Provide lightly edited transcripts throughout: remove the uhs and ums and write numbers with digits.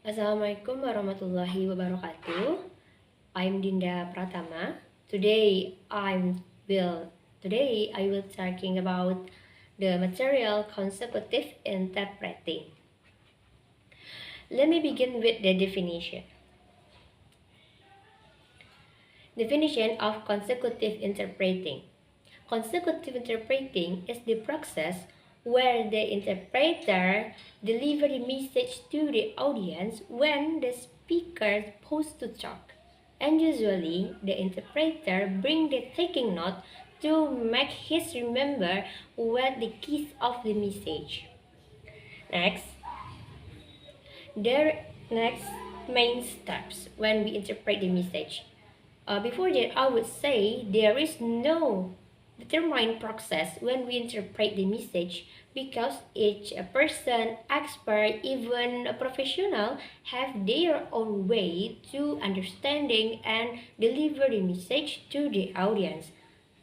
Assalamualaikum warahmatullahi wabarakatuh. I'm Dinda Pratama. Today I will talking about the material consecutive interpreting. Let me begin with the definition. Definition of consecutive interpreting. Consecutive interpreting is the process where the interpreter delivers the message to the audience when the speaker pauses to talk. And usually, the interpreter brings the taking note to make his remember what the keys of the message. Next, their next main steps when we interpret the message. Before that, I would say there is no determined process when we interpret the message because each person, expert, even a professional, have their own way to understanding and deliver the message to the audience.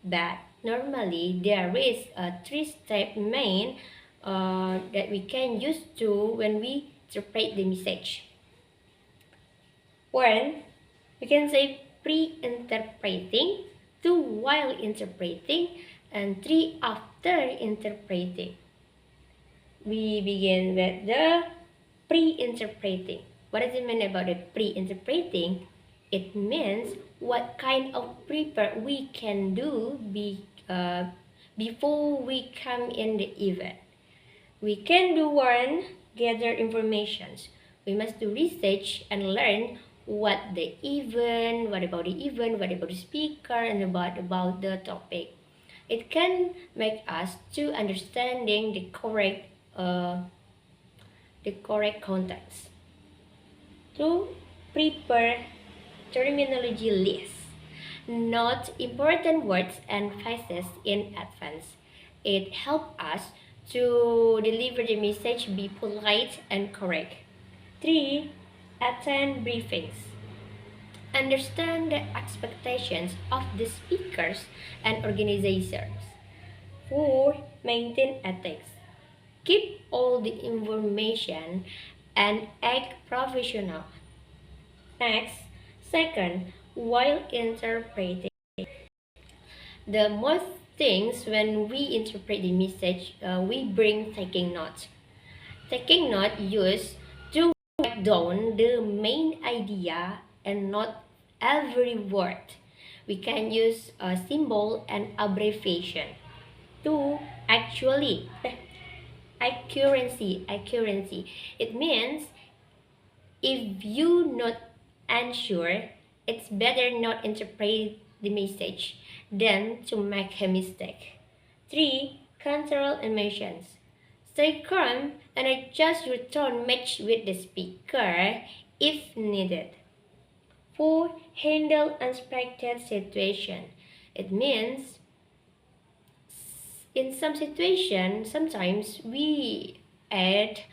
But normally there is a three-step main that we can use to when we interpret the message. One, we can say pre-interpreting, two, while interpreting, and three, after interpreting. We begin with the pre-interpreting. What does it mean about the pre-interpreting? It means what kind of prepare we can do before we come in the event. We can do one, gather informations. We must do research and learn what about the event, what about the speaker, and about the topic. It can make us to understanding the correct context. To prepare terminology list. Note important words and phrases in advance. It helps us to deliver the message be polite and correct. 3. Attend briefings. Understand the expectations of the speakers and organizers. 4. Maintain ethics. Keep all the information and act professional. Next, second, while interpreting. The most things when we interpret the message, we bring taking note. Taking note used to write down the main idea and not every word. We can use a symbol and abbreviation. 2. Accuracy. It means if you not unsure, it's better not interpret the message than to make a mistake. 3. Control emotions. Stay calm and adjust your tone match with the speaker if needed. 4. Handle unexpected situation. It means in some situation, sometimes we add,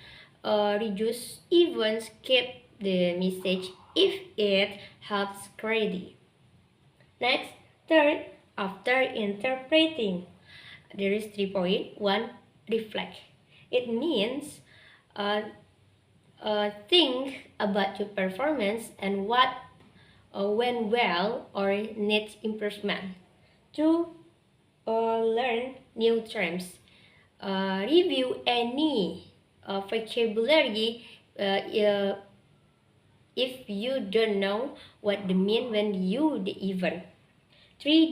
reduce, even skip the message if it helps clarity. Next, third, after interpreting, there is 3 points. 1. Reflect. It means think about your performance and what went well or needs improvement. 2. Learn new terms. Review any vocabulary if you don't know what they mean when you the event. 3.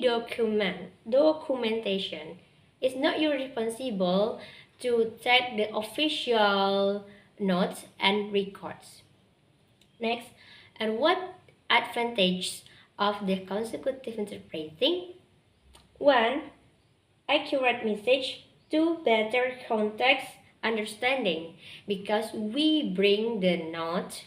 Documentation. It's not your responsible to take the official notes and records. Next, and what advantage of the consecutive interpreting? 1. Accurate message. 2. Better context understanding because we bring the note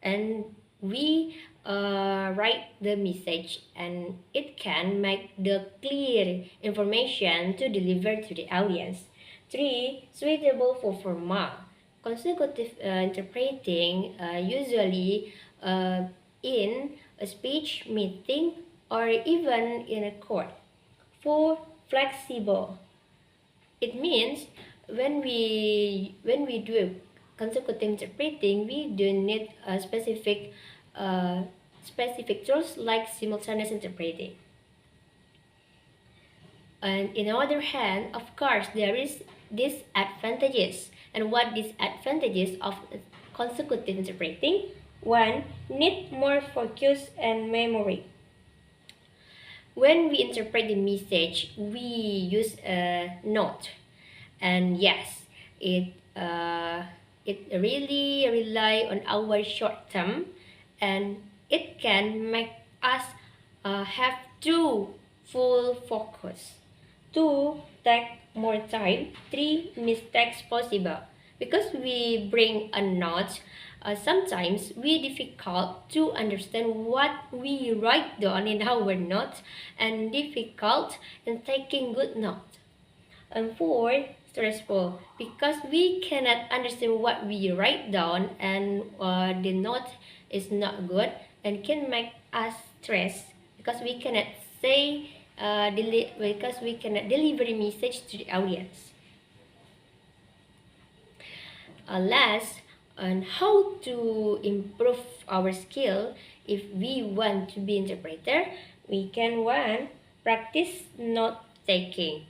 and we write the message and it can make the clear information to deliver to the audience. 3. Suitable for formal. Consecutive interpreting usually in a speech meeting or even in a court. 4. Flexible. It means when we do consecutive interpreting, we do need a specific tools like simultaneous interpreting. And in the other hand, of course, there is disadvantages. And what disadvantages of consecutive interpreting? One, need more focus and memory. When we interpret the message, we use a note, and yes, it really rely on our short term, and it can make us have too full focus. Two, take more time. Three, mistakes possible. Because we bring a note, sometimes we difficult to understand what we write down in our notes and difficult in taking good notes. And four, stressful because we cannot understand what we write down, and the note is not good and can make us stress because we cannot say because we cannot deliver a message to the audience. Last, on how to improve our skill if we want to be interpreter, we can one, practice note taking.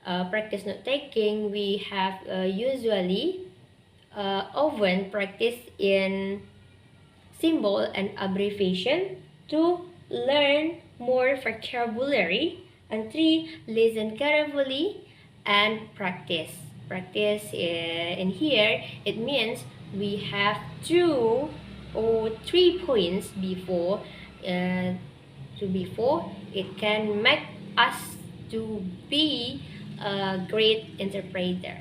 Practice note taking, we have usually often practice in symbol and abbreviation. To learn more vocabulary. And three, listen carefully and practice. Practice in here, it means we have 2 or 3 points before it can make us to be a great interpreter.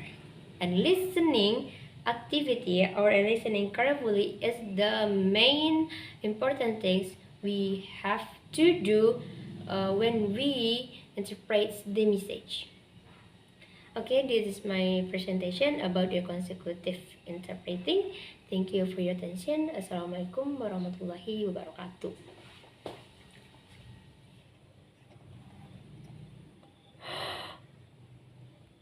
And listening activity or listening carefully is the main important things we have to do when we interpret the message. Okay, this is my presentation about the consecutive interpreting. Thank you for your attention. Assalamualaikum warahmatullahi wabarakatuh.